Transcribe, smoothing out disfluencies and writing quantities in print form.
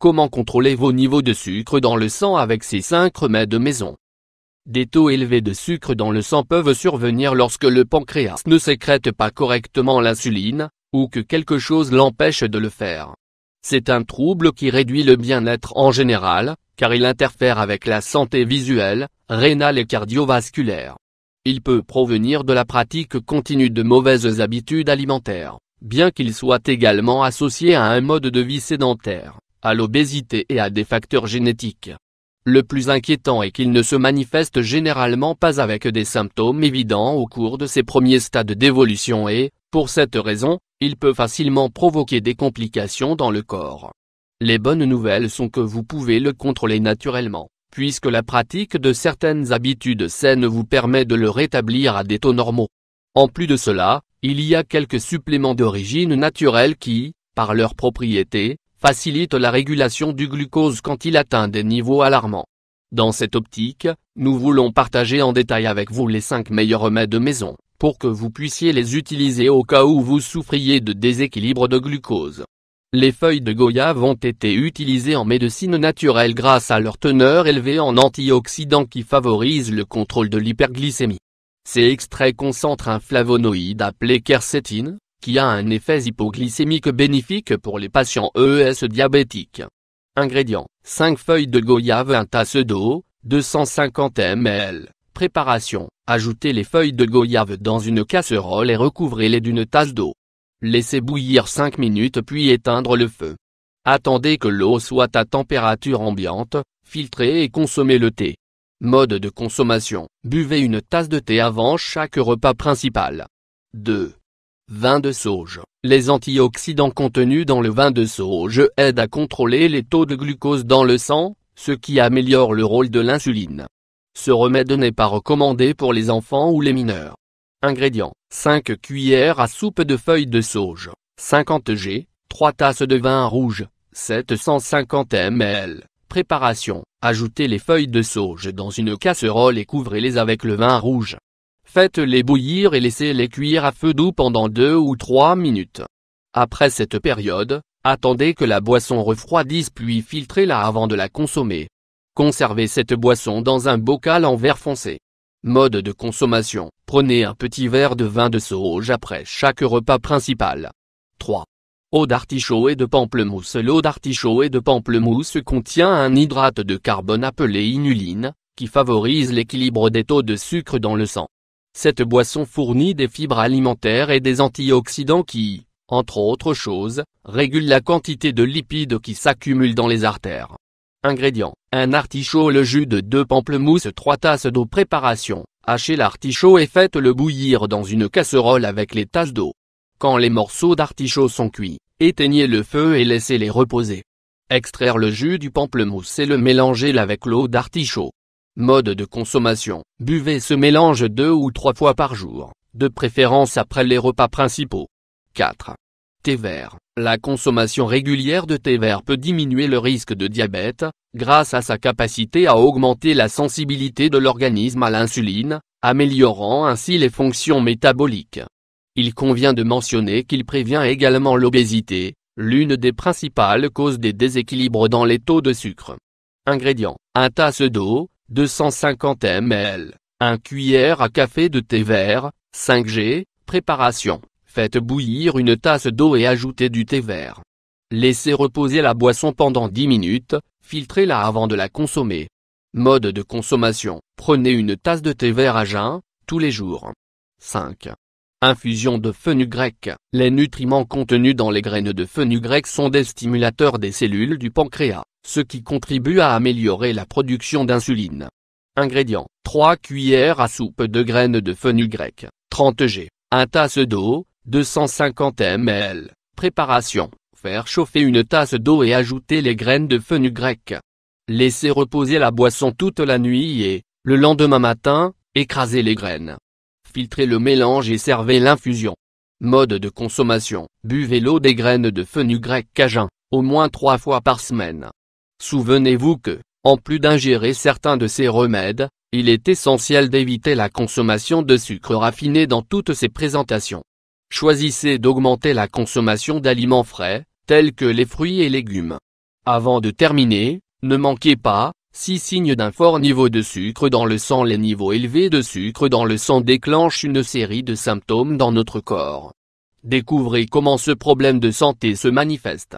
Comment contrôler vos niveaux de sucre dans le sang avec ces 5 remèdes maison? Des taux élevés de sucre dans le sang peuvent survenir lorsque le pancréas ne sécrète pas correctement l'insuline, ou que quelque chose l'empêche de le faire. C'est un trouble qui réduit le bien-être en général, car il interfère avec la santé visuelle, rénale et cardiovasculaire. Il peut provenir de la pratique continue de mauvaises habitudes alimentaires, bien qu'il soit également associé à un mode de vie sédentaire, à l'obésité et à des facteurs génétiques. Le plus inquiétant est qu'il ne se manifeste généralement pas avec des symptômes évidents au cours de ses premiers stades d'évolution et, pour cette raison, il peut facilement provoquer des complications dans le corps. Les bonnes nouvelles sont que vous pouvez le contrôler naturellement, puisque la pratique de certaines habitudes saines vous permet de le rétablir à des taux normaux. En plus de cela, il y a quelques suppléments d'origine naturelle qui, par leurs propriétés, facilitent la régulation du glucose quand il atteint des niveaux alarmants. Dans cette optique, nous voulons partager en détail avec vous les 5 meilleurs remèdes maison, pour que vous puissiez les utiliser au cas où vous souffriez de déséquilibre de glucose. Les feuilles de goyave ont été utilisées en médecine naturelle grâce à leur teneur élevée en antioxydants qui favorisent le contrôle de l'hyperglycémie. Ces extraits concentrent un flavonoïde appelé quercétine, qui a un effet hypoglycémique bénéfique pour les patients diabétiques. Ingrédients: 5 feuilles de goyave, 1 tasse d'eau, 250 ml. Préparation: ajoutez les feuilles de goyave dans une casserole et recouvrez-les d'une tasse d'eau. Laissez bouillir 5 minutes puis éteindre le feu. Attendez que l'eau soit à température ambiante, filtrez et consommez le thé. Mode de consommation: buvez une tasse de thé avant chaque repas principal. 2. Vin de sauge. Les antioxydants contenus dans le vin de sauge aident à contrôler les taux de glucose dans le sang, ce qui améliore le rôle de l'insuline. Ce remède n'est pas recommandé pour les enfants ou les mineurs. Ingrédients: 5 cuillères à soupe de feuilles de sauge, 50 g, 3 tasses de vin rouge, 750 ml. Préparation: ajoutez les feuilles de sauge dans une casserole et couvrez-les avec le vin rouge. Faites-les bouillir et laissez-les cuire à feu doux pendant 2 ou 3 minutes. Après cette période, attendez que la boisson refroidisse puis filtrez-la avant de la consommer. Conservez cette boisson dans un bocal en verre foncé. Mode de consommation: prenez un petit verre de vin de sauge après chaque repas principal. 3. Eau d'artichaut et de pamplemousse. L'eau d'artichaut et de pamplemousse contient un hydrate de carbone appelé inuline, qui favorise l'équilibre des taux de sucre dans le sang. Cette boisson fournit des fibres alimentaires et des antioxydants qui, entre autres choses, régulent la quantité de lipides qui s'accumulent dans les artères. Ingrédients: 1 artichaut, le jus de 2 pamplemousses, 3 tasses d'eau. Préparation: hachez l'artichaut et faites-le bouillir dans une casserole avec les tasses d'eau. Quand les morceaux d'artichaut sont cuits, éteignez le feu et laissez-les reposer. Extraire le jus du pamplemousse et le mélanger avec l'eau d'artichaut. Mode de consommation: buvez ce mélange 2 ou 3 fois par jour, de préférence après les repas principaux. 4. Thé vert. La consommation régulière de thé vert peut diminuer le risque de diabète, grâce à sa capacité à augmenter la sensibilité de l'organisme à l'insuline, améliorant ainsi les fonctions métaboliques. Il convient de mentionner qu'il prévient également l'obésité, l'une des principales causes des déséquilibres dans les taux de sucre. Ingrédients: 1 tasse d'eau, 250 ml, 1 cuillère à café de thé vert, 5 g. Préparation: faites bouillir une tasse d'eau et ajoutez du thé vert. Laissez reposer la boisson pendant 10 minutes, filtrez-la avant de la consommer. Mode de consommation: prenez une tasse de thé vert à jeun, tous les jours. 5. Infusion de fenugrec. Les nutriments contenus dans les graines de fenugrec sont des stimulateurs des cellules du pancréas, ce qui contribue à améliorer la production d'insuline. Ingrédients: 3 cuillères à soupe de graines de fenugrec, 30 g, 1 tasse d'eau, 250 ml. Préparation: faire chauffer une tasse d'eau et ajouter les graines de fenugrec. Laissez reposer la boisson toute la nuit et, le lendemain matin, écrasez les graines. Filtrez le mélange et servez l'infusion. Mode de consommation: buvez l'eau des graines de fenugrec à jeun, au moins 3 fois par semaine. Souvenez-vous que, en plus d'ingérer certains de ces remèdes, il est essentiel d'éviter la consommation de sucre raffiné dans toutes ces présentations. Choisissez d'augmenter la consommation d'aliments frais, tels que les fruits et légumes. Avant de terminer, ne manquez pas, 6 signes d'un fort niveau de sucre dans le sang. Les niveaux élevés de sucre dans le sang déclenchent une série de symptômes dans notre corps. Découvrez comment ce problème de santé se manifeste.